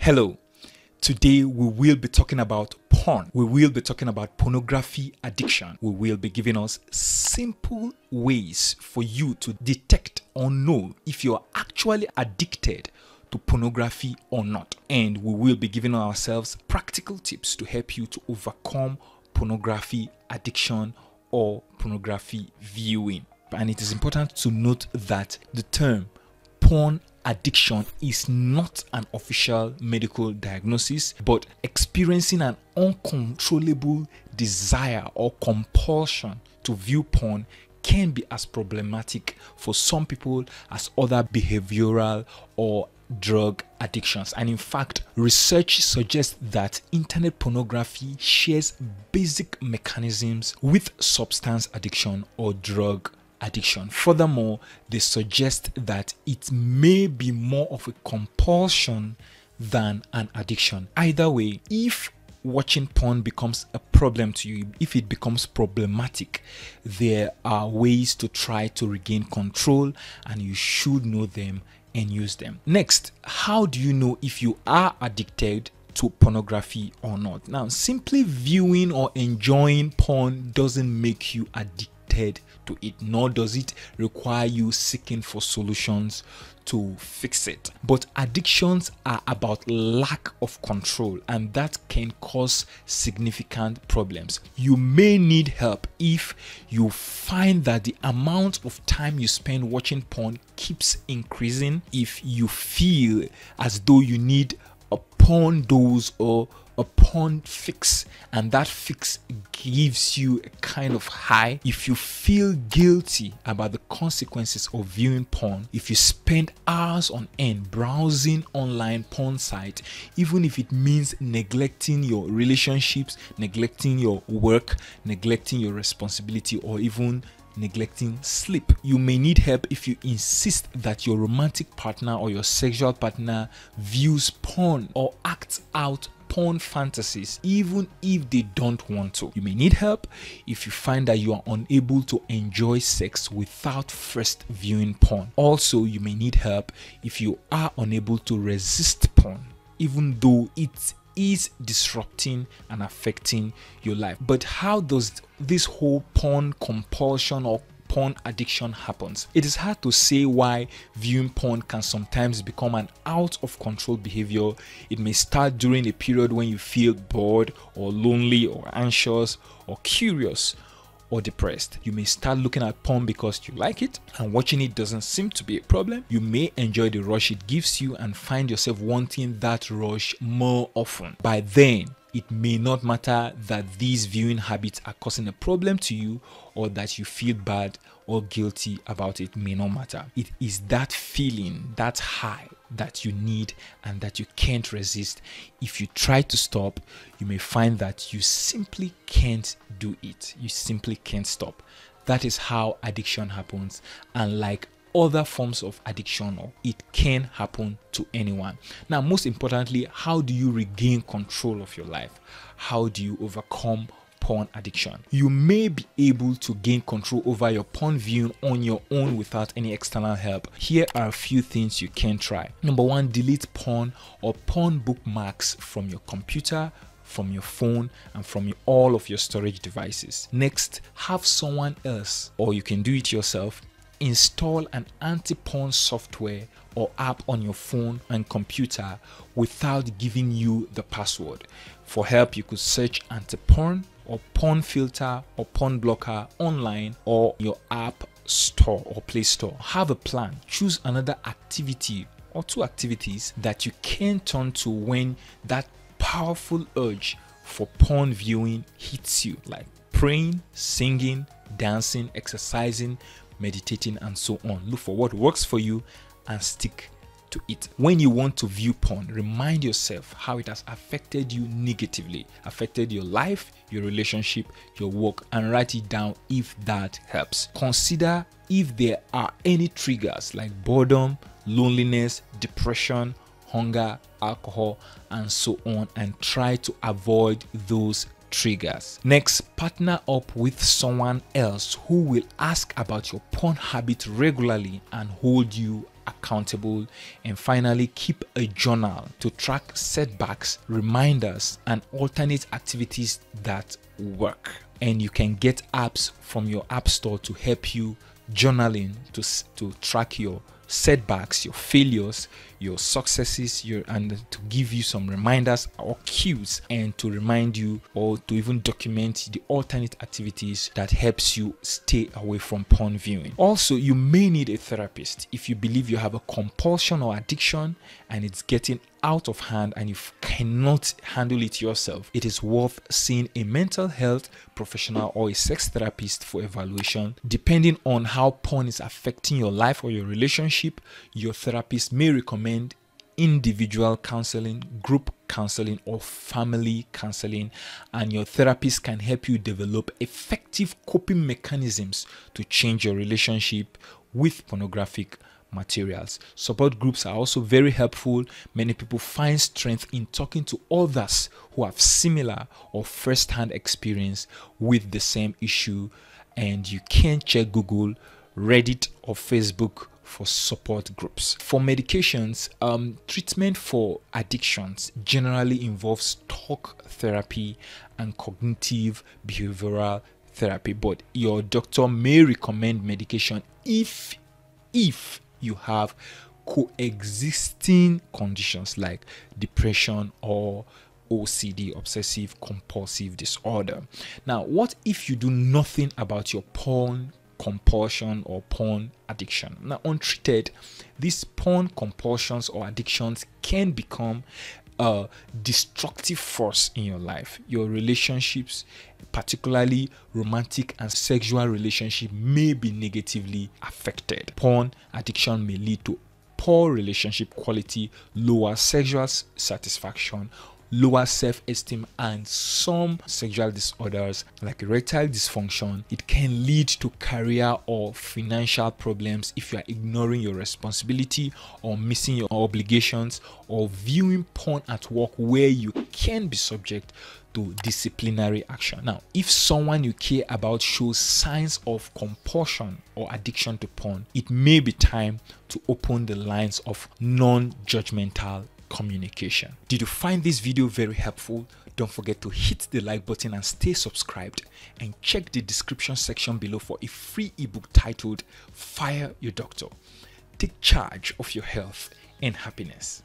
Hello, today we will be talking about porn. We will be talking about pornography addiction. We will be giving us simple ways for you to detect or know if you are actually addicted to pornography or not. And we will be giving ourselves practical tips to help you to overcome pornography addiction or pornography viewing. And it is important to note that the term porn addiction is not an official medical diagnosis, but experiencing an uncontrollable desire or compulsion to view porn can be as problematic for some people as other behavioral or drug addictions. And in fact, research suggests that internet pornography shares basic mechanisms with substance addiction or drug addiction. Furthermore, they suggest that it may be more of a compulsion than an addiction. Either way, if watching porn becomes a problem to you, if it becomes problematic, there are ways to try to regain control, and you should know them and use them. Next, how do you know if you are addicted to pornography or not? Now, simply viewing or enjoying porn doesn't make you addicted to it, nor does it require you seeking for solutions to fix it. But addictions are about lack of control, and that can cause significant problems. You may need help if you find that the amount of time you spend watching porn keeps increasing, if you feel as though you need a porn dose or a porn fix, and that fix gives you a kind of high, if you feel guilty about the consequences of viewing porn, if you spend hours on end browsing online porn sites, even if it means neglecting your relationships, neglecting your work, neglecting your responsibility, or even neglecting sleep. You may need help if you insist that your romantic partner or your sexual partner views porn or acts out porn fantasies even if they don't want to. You may need help if you find that you are unable to enjoy sex without first viewing porn. Also, you may need help if you are unable to resist porn even though it is disrupting and affecting your life. But how does this whole porn compulsion or porn addiction happens? It is hard to say why viewing porn can sometimes become an out of control behavior. It may start during a period when you feel bored or lonely or anxious or curious or depressed. You may start looking at porn because you like it, and watching it doesn't seem to be a problem. You may enjoy the rush it gives you and find yourself wanting that rush more often. By then, it may not matter that these viewing habits are causing a problem to you, or that you feel bad or guilty about it may not matter. It is that feeling, that high, that you need and that you can't resist. If you try to stop, you may find that you simply can't do it. You simply can't stop. That is how addiction happens, and like other forms of addiction, it can happen to anyone. Now, most importantly, how do you regain control of your life? How do you overcome porn addiction? You may be able to gain control over your porn viewing on your own without any external help. Here are a few things you can try. Number one, delete porn or porn bookmarks from your computer, from your phone, and from all of your storage devices. Next, have someone else, or you can do it yourself, install an anti-porn software or app on your phone and computer without giving you the password. For help, you could search anti-porn or porn filter or porn blocker online or your app store or Play Store. Have a plan. Choose another activity or two activities that you can turn to when that powerful urge for porn viewing hits you, like praying, singing, dancing, exercising, meditating, and so on. Look for what works for you and stick to it. When you want to view porn, remind yourself how it has affected you negatively, affected your life, your relationship, your work, and write it down if that helps. Consider if there are any triggers like boredom, loneliness, depression, hunger, alcohol, and so on, and try to avoid those triggers. Next, partner up with someone else who will ask about your porn habit regularly and hold you accountable, and finally keep a journal to track setbacks, reminders, and alternate activities that work. And you can get apps from your app store to help you journaling to track your setbacks, your failures, your successes, and to give you some reminders or cues, and to remind you or to even document the alternate activities that helps you stay away from porn viewing. Also, you may need a therapist if you believe you have a compulsion or addiction and it's getting out of hand and you cannot handle it yourself. It is worth seeing a mental health professional or a sex therapist for evaluation. Depending on how porn is affecting your life or your relationship, your therapist may recommend individual counseling, group counseling, or family counseling, and your therapist can help you develop effective coping mechanisms to change your relationship with pornographic materials. Support groups are also very helpful. Many people find strength in talking to others who have similar or first-hand experience with the same issue, and you can check Google, Reddit, or Facebook for support groups. For medications, treatment for addictions generally involves talk therapy and cognitive behavioral therapy, but your doctor may recommend medication if you have coexisting conditions like depression or OCD, obsessive compulsive disorder. Now, what if you do nothing about your porn compulsion or porn addiction? Now, untreated, these porn compulsions or addictions can become a destructive force in your life. Your relationships, particularly romantic and sexual relationship, may be negatively affected. Porn addiction may lead to poor relationship quality, lower sexual satisfaction, lower self-esteem, and some sexual disorders like erectile dysfunction. It can lead to career or financial problems if you are ignoring your responsibility or missing your obligations, or viewing porn at work where you can be subject to disciplinary action. Now, if someone you care about shows signs of compulsion or addiction to porn, it may be time to open the lines of non-judgmental communication. Did you find this video very helpful? Don't forget to hit the like button and stay subscribed, and check the description section below for a free ebook titled Fire Your Doctor. Take charge of your health and happiness.